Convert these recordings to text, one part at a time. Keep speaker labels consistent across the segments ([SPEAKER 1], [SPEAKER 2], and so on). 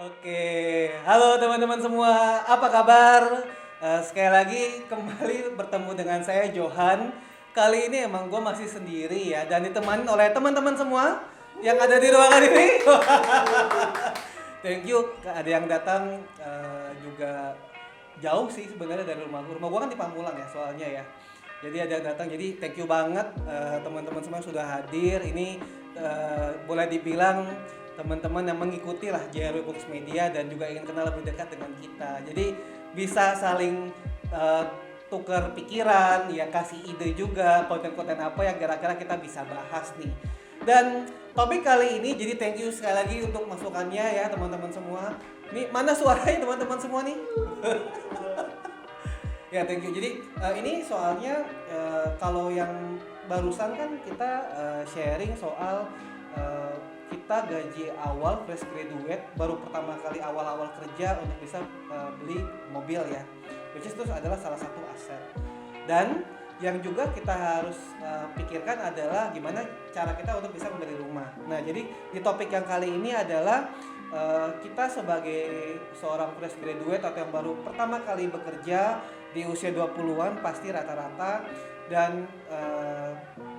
[SPEAKER 1] Oke, halo teman-teman semua, apa kabar? Sekali lagi kembali bertemu dengan saya Johan. Kali ini emang gue masih sendiri ya, dan ditemani oleh teman-teman semua yang ada di ruangan ini. Thank you, ada yang datang juga jauh sih sebenarnya dari rumah gue. Rumah gue kan di Pamulang ya soalnya ya. Jadi ada yang datang, jadi thank you banget teman-teman semua sudah hadir. Ini boleh dibilang teman-teman yang mengikuti lah JRW Books Media dan juga ingin kenal lebih dekat dengan kita. Jadi bisa saling tukar pikiran, ya kasih ide juga konten-konten apa yang kira-kira kita bisa bahas nih. Dan topik kali ini, jadi thank you sekali lagi untuk masukannya ya teman-teman semua. Ini mana suaranya teman-teman semua nih? Ya thank you. Jadi ini soalnya kalau yang barusan kan kita sharing soal kita gaji awal fresh graduate baru pertama kali awal-awal kerja untuk bisa beli mobil ya, which is itu adalah salah satu aset. Dan yang juga kita harus pikirkan adalah gimana cara kita untuk bisa membeli rumah. Nah jadi di topik yang kali ini adalah kita sebagai seorang fresh graduate atau yang baru pertama kali bekerja di usia 20-an pasti rata-rata, dan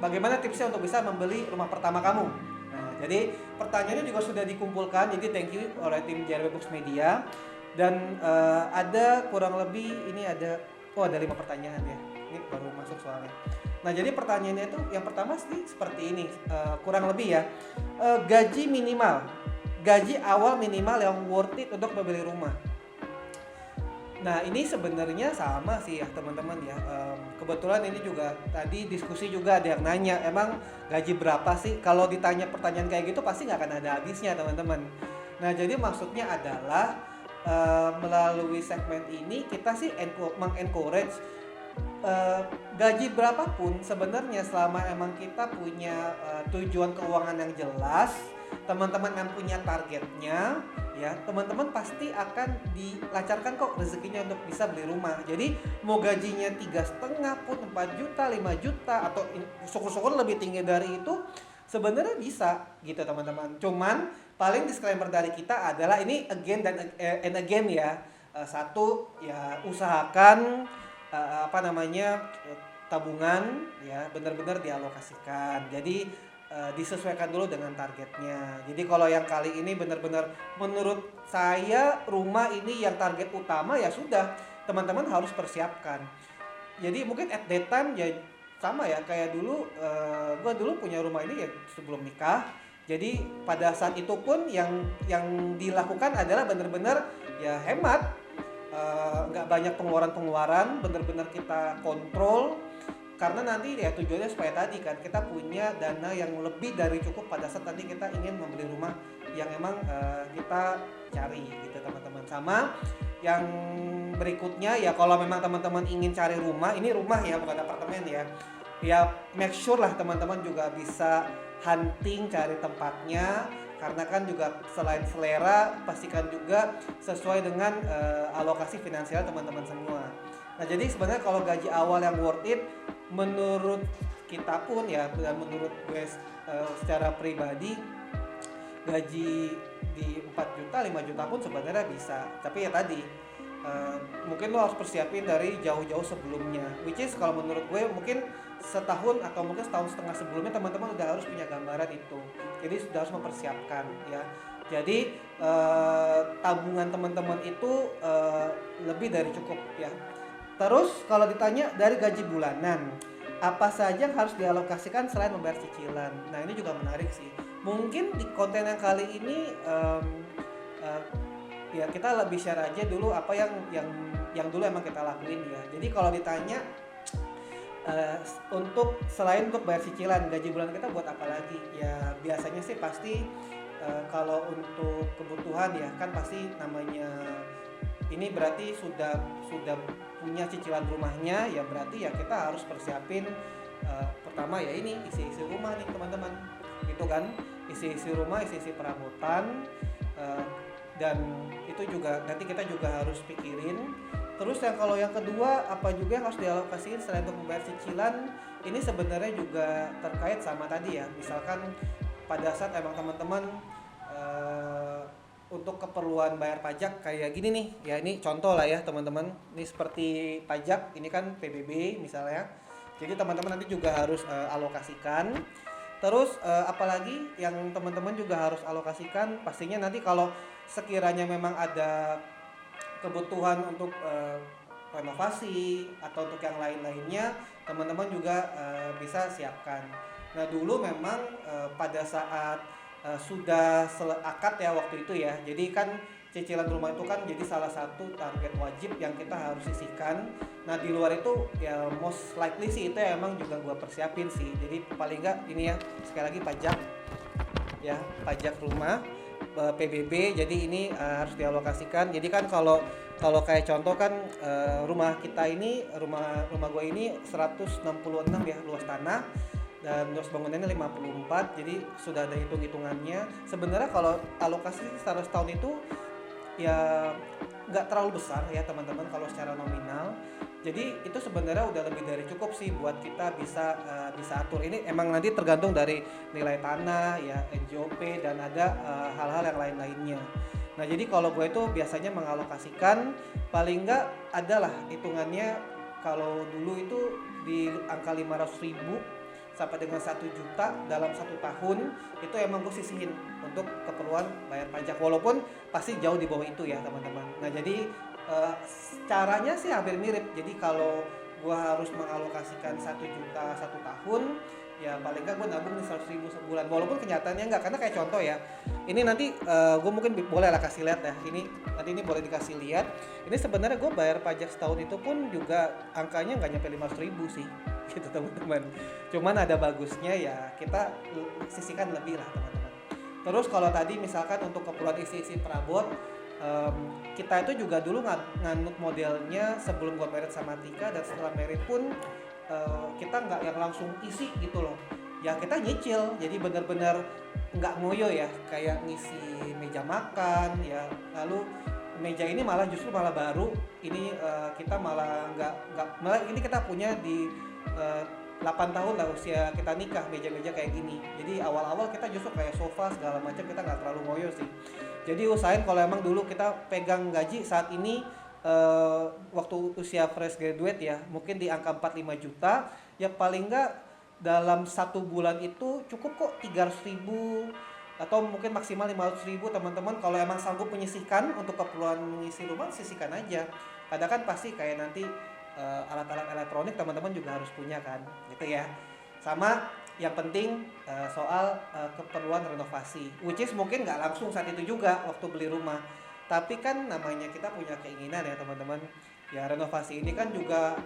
[SPEAKER 1] bagaimana tipsnya untuk bisa membeli rumah pertama kamu. Nah, jadi pertanyaannya juga sudah dikumpulkan, jadi thank you oleh tim JRW Books Media. Dan ada kurang lebih ini ada 5 pertanyaan ya. Ini baru masuk soalnya. Nah, jadi pertanyaannya itu yang pertama sih seperti ini, kurang lebih ya. Gaji awal minimal yang worth it untuk membeli rumah. Nah ini sebenarnya sama sih ya teman-teman ya. Kebetulan ini juga tadi diskusi juga ada yang nanya, emang gaji berapa sih? Kalau ditanya pertanyaan kayak gitu pasti nggak akan ada habisnya teman-teman. Nah jadi maksudnya adalah melalui segmen ini kita sih mengencourage gaji berapapun sebenarnya, selama emang kita punya tujuan keuangan yang jelas, teman-teman yang punya targetnya ya, teman-teman pasti akan dilancarkan kok rezekinya untuk bisa beli rumah. Jadi mau gajinya 3,5 pun 4 juta, 5 juta atau syukur-syukur lebih tinggi dari itu sebenarnya bisa gitu teman-teman. Cuman paling disclaimer dari kita adalah ini again and again ya. Satu ya, usahakan tabungan ya benar-benar dialokasikan. Jadi disesuaikan dulu dengan targetnya. Jadi kalau yang kali ini benar-benar menurut saya rumah ini yang target utama, ya sudah teman-teman harus persiapkan. Jadi mungkin at that time ya sama ya kayak dulu, gue dulu punya rumah ini ya sebelum nikah. Jadi pada saat itu pun yang dilakukan adalah benar-benar ya hemat, nggak banyak pengeluaran, benar-benar kita kontrol. Karena nanti ya tujuannya supaya tadi kan kita punya dana yang lebih dari cukup pada saat nanti kita ingin membeli rumah yang emang kita cari gitu teman-teman. Sama yang berikutnya ya, kalau memang teman-teman ingin cari rumah, ini rumah ya bukan apartemen ya, ya make sure lah teman-teman juga bisa hunting cari tempatnya, karena kan juga selain selera pastikan juga sesuai dengan alokasi finansial teman-teman semua. Nah jadi sebenarnya kalau gaji awal yang worth it menurut kita pun ya, dan menurut gue secara pribadi, gaji di 4 juta 5 juta pun sebenarnya bisa. Tapi ya tadi mungkin lo harus persiapin dari jauh-jauh sebelumnya, which is kalau menurut gue mungkin setahun atau mungkin setahun setengah sebelumnya teman-teman udah harus punya gambaran itu. Jadi sudah harus mempersiapkan ya. Jadi tabungan teman-teman itu lebih dari cukup ya. Terus kalau ditanya dari gaji bulanan, apa saja yang harus dialokasikan selain membayar cicilan? Nah ini juga menarik sih. Mungkin di konten yang kali ini ya kita lebih share aja dulu apa yang dulu emang kita lakuin ya. Jadi kalau ditanya untuk selain untuk bayar cicilan, gaji bulanan kita buat apa lagi? Ya biasanya sih pasti kalau untuk kebutuhan ya kan pasti namanya ini berarti sudah punya cicilan rumahnya ya, berarti ya kita harus persiapin pertama ya ini isi-isi rumah nih teman-teman gitu kan, isi-isi rumah, isi-isi perabotan, dan itu juga nanti kita juga harus pikirin. Terus kalau yang kedua apa juga yang harus dialokasiin selain untuk membayar cicilan, ini sebenarnya juga terkait sama tadi ya, misalkan pada saat emang teman-teman untuk keperluan bayar pajak kayak gini nih, ya ini contoh lah ya teman-teman. Ini seperti pajak, ini kan PBB misalnya. Jadi teman-teman nanti juga harus alokasikan. Terus apalagi yang teman-teman juga harus alokasikan, pastinya nanti kalau sekiranya memang ada kebutuhan untuk renovasi atau untuk yang lain-lainnya, teman-teman juga bisa siapkan. Nah dulu memang pada saat sudah akad ya waktu itu ya, jadi kan cicilan rumah itu kan jadi salah satu target wajib yang kita harus sisihkan. Nah di luar itu ya most likely sih itu ya emang juga gua persiapin sih. Jadi paling enggak ini ya sekali lagi pajak ya, pajak rumah PBB, jadi ini harus dialokasikan. Jadi kan kalau kalau kayak contoh kan rumah kita ini rumah gue ini 166 ya luas tanah, dan luas bangunannya 54, jadi sudah ada hitung-hitungannya. Sebenarnya kalau alokasi secara setahun itu ya nggak terlalu besar ya teman-teman kalau secara nominal. Jadi itu sebenarnya udah lebih dari cukup sih buat kita bisa bisa atur. Ini emang nanti tergantung dari nilai tanah ya, NJOP, dan ada hal-hal yang lain-lainnya. Nah jadi kalau gue itu biasanya mengalokasikan paling nggak adalah hitungannya, kalau dulu itu di angka 500.000 sampai dengan 1 juta dalam 1 tahun, itu emang gue sisihin untuk keperluan bayar pajak, walaupun pasti jauh di bawah itu ya teman-teman. Nah jadi caranya sih hampir mirip. Jadi kalau gue harus mengalokasikan 1 juta 1 tahun, ya paling nggak gue nabung nih 100.000 sebulan, walaupun kenyataannya nggak, karena kayak contoh ya, ini nanti gue mungkin boleh lah kasih lihat ya, ini nanti ini boleh dikasih lihat. Ini sebenarnya gue bayar pajak setahun itu pun juga angkanya nggak nyampe 500.000 sih gitu teman-teman. Cuman ada bagusnya ya kita sisihkan lebih lah teman-teman. Terus kalau tadi misalkan untuk keperluan isi-isi perabot, kita itu juga dulu nganut modelnya sebelum gue married sama Tika, dan setelah married pun kita nggak yang langsung isi gitu loh ya, kita nyicil. Jadi benar-benar nggak ngoyo ya, kayak ngisi meja makan ya, lalu meja ini malah justru malah baru ini kita malah nggak malah ini kita punya di 8 tahun lah usia kita nikah, meja-meja kayak gini. Jadi awal-awal kita justru kayak sofa segala macam, kita nggak terlalu ngoyo sih. Jadi usahain kalau emang dulu kita pegang gaji saat ini waktu usia fresh graduate ya, mungkin di angka 4-5 juta, ya paling nggak dalam 1 bulan itu cukup kok 300.000 atau mungkin maksimal 500.000 teman-teman. Kalau emang sanggup menyisihkan untuk keperluan mengisi rumah, sisihkan aja. Kadang kan pasti kayak nanti alat-alat elektronik teman-teman juga harus punya kan gitu ya. Sama yang penting soal keperluan renovasi, which is mungkin nggak langsung saat itu juga waktu beli rumah, tapi kan namanya kita punya keinginan ya teman-teman ya. Renovasi ini kan juga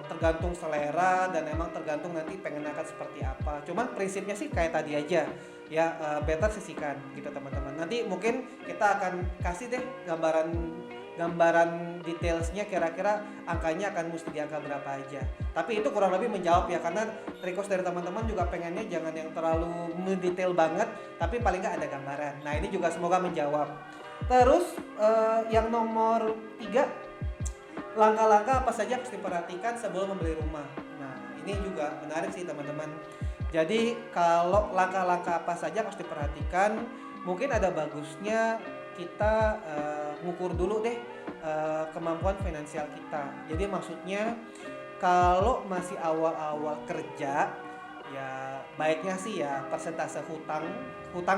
[SPEAKER 1] tergantung selera dan emang tergantung nanti pengen akan seperti apa. Cuman prinsipnya sih kayak tadi aja ya, better sisihkan gitu teman-teman. Nanti mungkin kita akan kasih deh gambaran detailsnya, kira-kira angkanya akan mesti di angka berapa aja. Tapi itu kurang lebih menjawab ya, karena request dari teman-teman juga pengennya jangan yang terlalu mendetail banget, tapi paling nggak ada gambaran. Nah ini juga semoga menjawab. Terus yang nomor 3, langkah-langkah apa saja harus diperhatikan sebelum membeli rumah. Nah ini juga menarik sih teman-teman. Jadi kalau langkah-langkah apa saja harus diperhatikan, mungkin ada bagusnya kita ngukur dulu deh kemampuan finansial kita. Jadi maksudnya kalau masih awal-awal kerja ya baiknya sih ya persentase hutang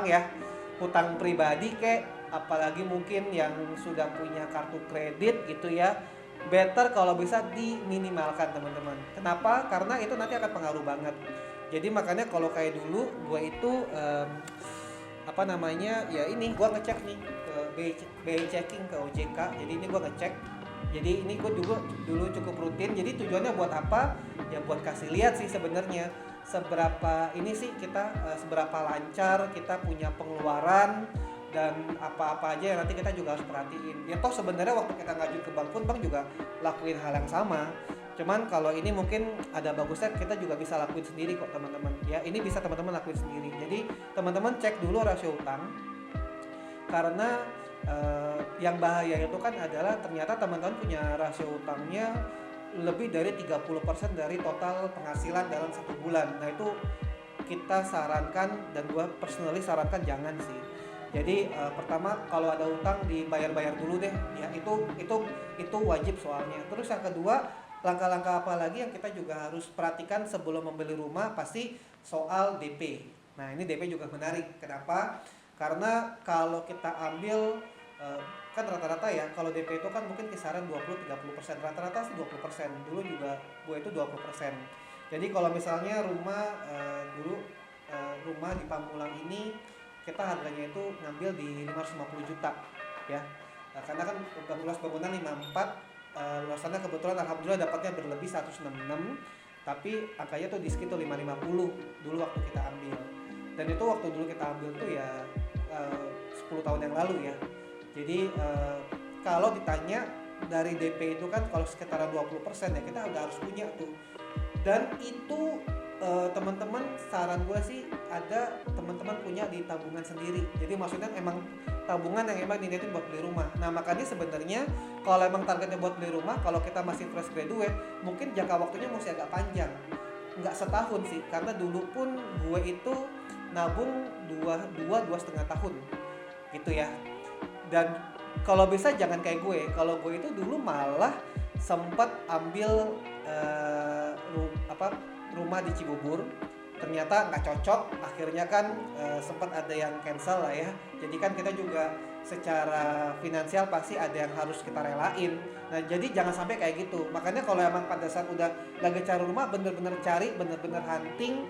[SPEAKER 1] ya, hutang pribadi kayak, apalagi mungkin yang sudah punya kartu kredit gitu ya, better kalau bisa diminimalkan teman-teman. Kenapa? Karena itu nanti akan pengaruh banget. Jadi makanya kalau kayak dulu gue itu apa namanya ya, ini gue ngecek nih ke BI checking ke OJK. Jadi ini gue ngecek, jadi ini gue dulu cukup rutin. Jadi tujuannya buat apa ya, buat kasih lihat sih sebenarnya seberapa ini sih kita seberapa lancar kita punya pengeluaran, dan apa-apa aja yang nanti kita juga harus perhatiin ya. Toh sebenarnya waktu kita ngaju ke bank pun bank juga lakuin hal yang sama, cuman kalau ini mungkin ada bagusnya kita juga bisa lakuin sendiri kok teman-teman ya. Ini bisa teman-teman lakuin sendiri. Jadi teman-teman cek dulu rasio utang, karena yang bahaya itu kan adalah ternyata teman-teman punya rasio utangnya lebih dari 30% dari total penghasilan dalam 1 bulan. Nah itu kita sarankan, dan gue personally sarankan jangan sih. Jadi pertama kalau ada utang dibayar-bayar dulu deh, ya itu wajib soalnya. Terus yang kedua, langkah-langkah apa lagi yang kita juga harus perhatikan sebelum membeli rumah, pasti soal DP. Nah ini DP juga menarik. Kenapa? Karena kalau kita ambil kan rata-rata ya, kalau DP itu kan mungkin kisaran 20-30%, rata-rata sih 20%. Dulu juga gue itu 20%. Jadi kalau misalnya rumah di Pamulang ini kita harganya itu ngambil di 550 juta ya. Nah, karena kan luas bangunan 54, luasannya kebetulan alhamdulillah dapatnya berlebih 166, tapi angkanya tuh di sekitar 550 dulu waktu kita ambil. Dan itu waktu dulu kita ambil tuh ya 10 tahun yang lalu ya. Jadi kalau ditanya dari DP itu kan kalau sekitaran 20% ya kita udah harus punya tuh. Dan itu teman-teman, saran gue sih ada teman-teman punya di tabungan sendiri. Jadi maksudnya emang tabungan yang emang diniatin buat beli rumah. Nah makanya sebenarnya kalau emang targetnya buat beli rumah, kalau kita masih fresh graduate, mungkin jangka waktunya masih agak panjang, nggak setahun sih. Karena dulu pun gue itu nabung 2,5 tahun gitu ya. Dan kalau bisa jangan kayak gue. Kalau gue itu dulu malah sempat ambil rumah di Cibubur, ternyata nggak cocok, akhirnya kan sempat ada yang cancel lah ya. Jadi kan kita juga secara finansial pasti ada yang harus kita relain. Nah jadi jangan sampai kayak gitu. Makanya kalau emang pada saat udah lagi cari rumah, bener-bener cari, bener-bener hunting,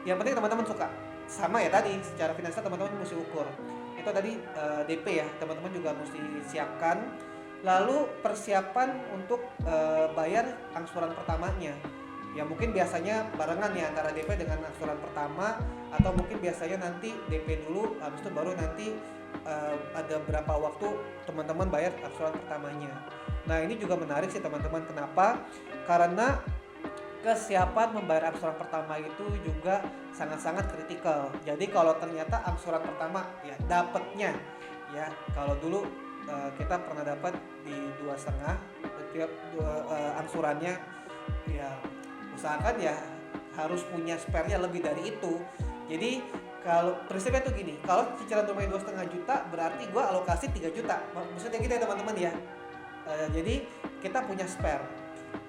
[SPEAKER 1] yang penting teman-teman suka. Sama ya tadi, secara finansial teman-teman mesti ukur. Itu tadi DP ya, teman-teman juga mesti siapkan. Lalu persiapan untuk bayar angsuran pertamanya. Ya mungkin biasanya barengan ya antara DP dengan angsuran pertama, atau mungkin biasanya nanti DP dulu, habis itu baru nanti ada berapa waktu teman-teman bayar angsuran pertamanya. Nah ini juga menarik sih teman-teman. Kenapa? Karena kesiapan membayar angsuran pertama itu juga sangat-sangat kritikal. Jadi kalau ternyata angsuran pertama ya dapatnya ya, kalau dulu kita pernah dapat di 2,5 tiap angsurannya ya, usahakan ya harus punya spare-nya lebih dari itu. Jadi kalau prinsipnya tuh gini, kalau cicilan rumahnya 2,5 juta berarti gue alokasi 3 juta. Maksudnya gitu ya teman-teman ya. Jadi kita punya spare.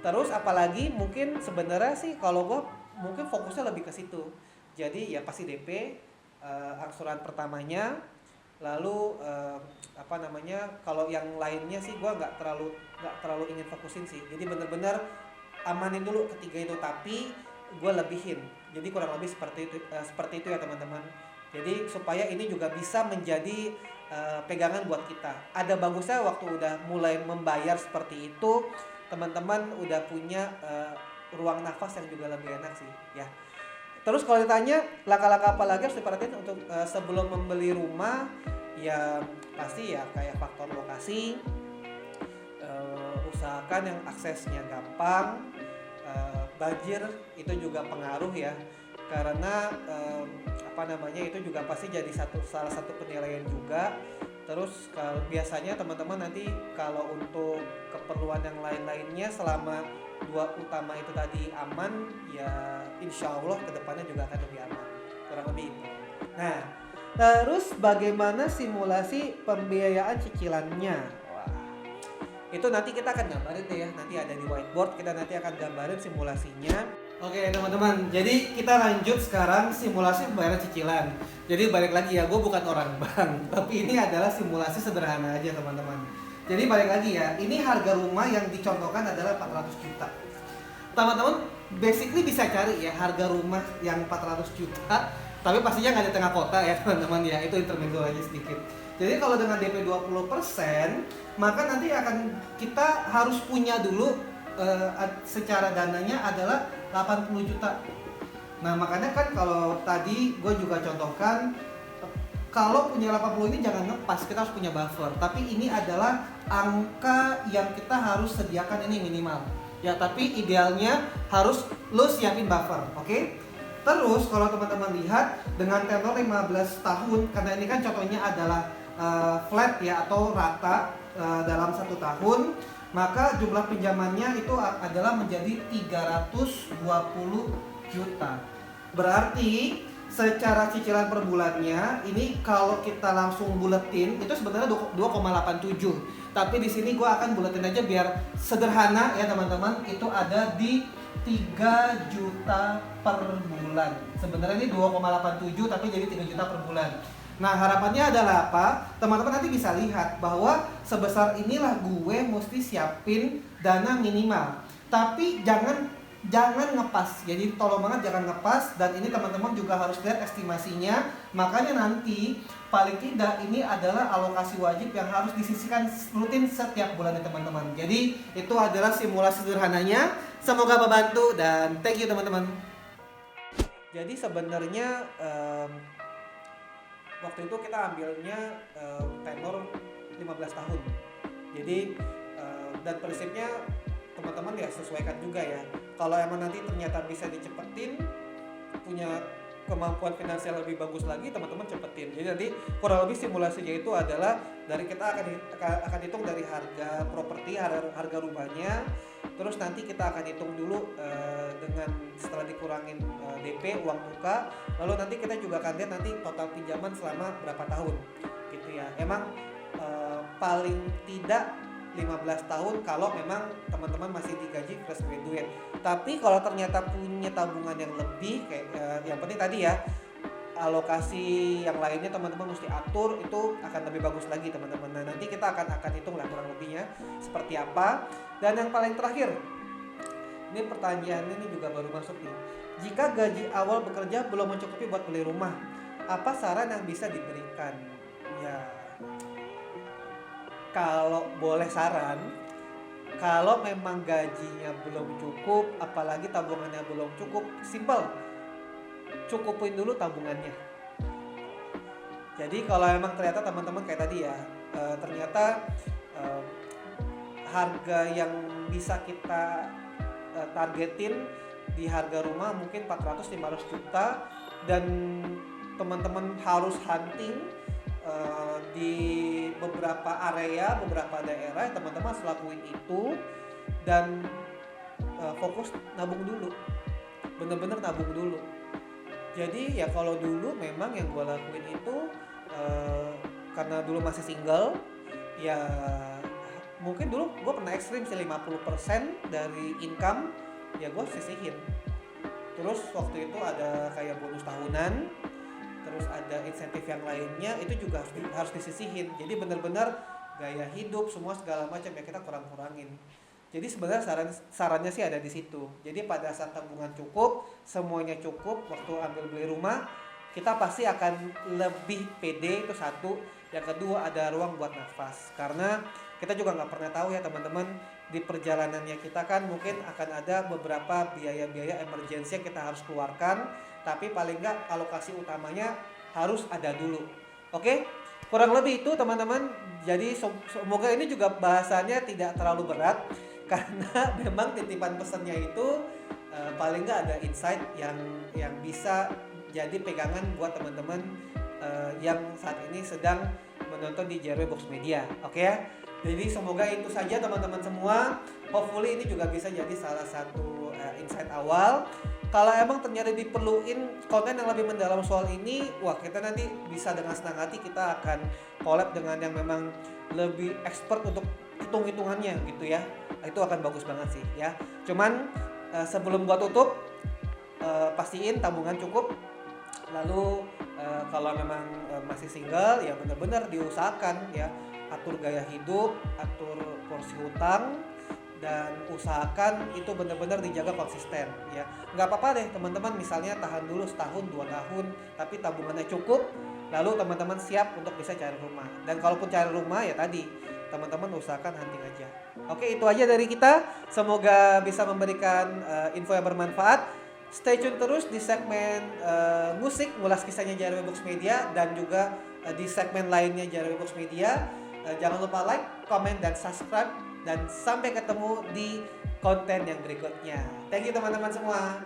[SPEAKER 1] Terus apalagi mungkin sebenarnya sih kalau gue mungkin fokusnya lebih ke situ. Jadi ya pasti DP, angsuran pertamanya, lalu kalau yang lainnya sih gue nggak terlalu ingin fokusin sih. Jadi bener-bener amanin dulu ketiga itu, tapi gue lebihin. Jadi kurang lebih seperti itu ya teman-teman. Jadi supaya ini juga bisa menjadi pegangan buat kita. Ada bagusnya waktu udah mulai membayar seperti itu, teman-teman udah punya ruang nafas yang juga lebih enak sih ya. Terus kalau ditanya langkah-langkah apa lagi harus diperhatiin untuk sebelum membeli rumah, ya pasti ya kayak faktor lokasi, usahakan yang aksesnya gampang, banjir itu juga pengaruh ya, karena itu juga pasti jadi salah satu penilaian juga. Terus kalau biasanya teman-teman nanti kalau untuk keperluan yang lain-lainnya selama dua utama itu tadi aman, ya insya Allah kedepannya juga akan lebih aman, kurang lebih itu. Nah terus bagaimana simulasi pembiayaan cicilannya? Itu nanti kita akan gambarin deh ya, nanti ada di whiteboard, kita nanti akan gambarin simulasinya. Oke teman-teman, jadi kita lanjut sekarang simulasi pembayaran cicilan. Jadi balik lagi ya, gue bukan orang bank, tapi ini adalah simulasi sederhana aja teman-teman. Jadi balik lagi ya, ini harga rumah yang dicontohkan adalah 400 juta. Teman-teman basically bisa cari ya harga rumah yang 400 juta, tapi pastinya nggak di tengah kota ya teman-teman ya, itu intermezzo aja sedikit. Jadi kalau dengan DP 20%, maka nanti kita harus punya dulu secara dananya adalah 80 juta. Nah makanya kan kalau tadi gue juga contohkan, kalau punya 80 ini jangan ngepas, kita harus punya buffer. Tapi ini adalah angka yang kita harus sediakan ini minimal. Ya tapi idealnya harus lo siapin buffer, oke? Terus kalau teman-teman lihat dengan tenor 15 tahun, karena ini kan contohnya adalah flat ya atau rata dalam 1 tahun, maka jumlah pinjamannya itu adalah menjadi 320 juta. Berarti secara cicilan per bulannya ini kalau kita langsung buletin itu sebenarnya 2,87. Tapi di sini gue akan buletin aja biar sederhana ya teman-teman. Itu ada di 3 juta per bulan. Sebenarnya ini 2,87 tapi jadi 3 juta per bulan. Nah harapannya adalah apa? Teman-teman nanti bisa lihat bahwa sebesar inilah gue mesti siapin dana minimal. Tapi jangan ngepas. Jadi tolong banget jangan ngepas. Dan ini teman-teman juga harus lihat estimasinya. Makanya nanti paling tidak ini adalah alokasi wajib yang harus disisihkan rutin setiap bulan ya teman-teman. Jadi itu adalah simulasi sederhananya. Semoga membantu dan thank you teman-teman. Jadi sebenarnya waktu itu kita ambilnya tenor 15 tahun. Jadi dan prinsipnya teman-teman ya sesuaikan juga ya. Kalau emang nanti ternyata bisa dicepetin, punya kemampuan finansial lebih bagus lagi, teman-teman cepetin. Jadi nanti kurang lebih simulasinya itu adalah dari kita akan hitung dari harga properti, harga rumahnya. Terus nanti kita akan hitung dulu dengan setelah dikurangin DP uang muka, lalu nanti kita juga akan lihat nanti total pinjaman selama berapa tahun gitu ya. Emang paling tidak 15 tahun kalau memang teman-teman masih digaji fresh graduate. Tapi kalau ternyata punya tabungan yang lebih kayak yang penting tadi ya, alokasi yang lainnya teman-teman mesti atur, itu akan lebih bagus lagi teman-teman. Nah, nanti kita akan hitung lah kurang lebihnya seperti apa. Dan yang paling terakhir, ini pertanyaan ini juga baru masuk nih. Jika gaji awal bekerja belum mencukupi buat beli rumah, apa saran yang bisa diberikan? Ya, kalau boleh saran, kalau memang gajinya belum cukup, apalagi tabungannya belum cukup, simple, cukupin dulu tabungannya. Jadi kalau memang ternyata teman-teman kayak tadi ya, ternyata harga yang bisa kita targetin di harga rumah mungkin 400-500 juta dan teman-teman harus hunting di beberapa area, beberapa daerah, teman-teman harus lakuin itu dan fokus nabung dulu, bener-bener nabung dulu. Jadi ya kalau dulu memang yang gue lakuin itu karena dulu masih single, ya mungkin dulu gue pernah ekstrim sih 50% dari income ya gue sisihin. Terus waktu itu ada kayak bonus tahunan, terus ada insentif yang lainnya, itu juga harus disisihin. Jadi benar-benar gaya hidup semua segala macam ya kita kurang-kurangin. Jadi sebenarnya sarannya sih ada di situ. Jadi pada saat tabungan cukup, semuanya cukup, waktu ambil beli rumah, kita pasti akan lebih pede, itu satu. Yang kedua ada ruang buat nafas. Karena kita juga nggak pernah tahu ya teman-teman, di perjalanannya kita kan mungkin akan ada beberapa biaya-biaya emergensi yang kita harus keluarkan. Tapi paling nggak alokasi utamanya harus ada dulu. Oke? Kurang lebih itu teman-teman. Jadi semoga ini juga bahasanya tidak terlalu berat. Karena memang titipan pesannya itu paling nggak ada insight yang bisa jadi pegangan buat teman-teman yang saat ini sedang menonton di JRW Box Media. Oke ya? Jadi semoga itu saja teman-teman semua. Hopefully ini juga bisa jadi salah satu insight awal. Kalau emang ternyata diperluin konten yang lebih mendalam soal ini, wah kita nanti bisa dengan senang hati kita akan collab dengan yang memang lebih expert untuk hitung-hitungannya gitu ya. Itu akan bagus banget sih ya. Cuman sebelum gua tutup, pastiin tabungan cukup. Lalu kalau memang masih single ya benar-benar diusahakan ya, atur gaya hidup, atur porsi hutang, dan usahakan itu benar-benar dijaga konsisten ya. Nggak apa-apa deh teman-teman misalnya tahan dulu setahun 2 tahun tapi tabungannya cukup, lalu teman-teman siap untuk bisa cari rumah. Dan kalaupun cari rumah ya tadi teman-teman usahakan hunting aja. Oke, itu aja dari kita. Semoga bisa memberikan info yang bermanfaat. Stay tune terus di segmen musik ngulas kisahnya JRW Box Media dan juga di segmen lainnya JRW Box Media. Jangan lupa like, comment, dan subscribe. Dan sampai ketemu di konten yang berikutnya. Thank you teman-teman semua.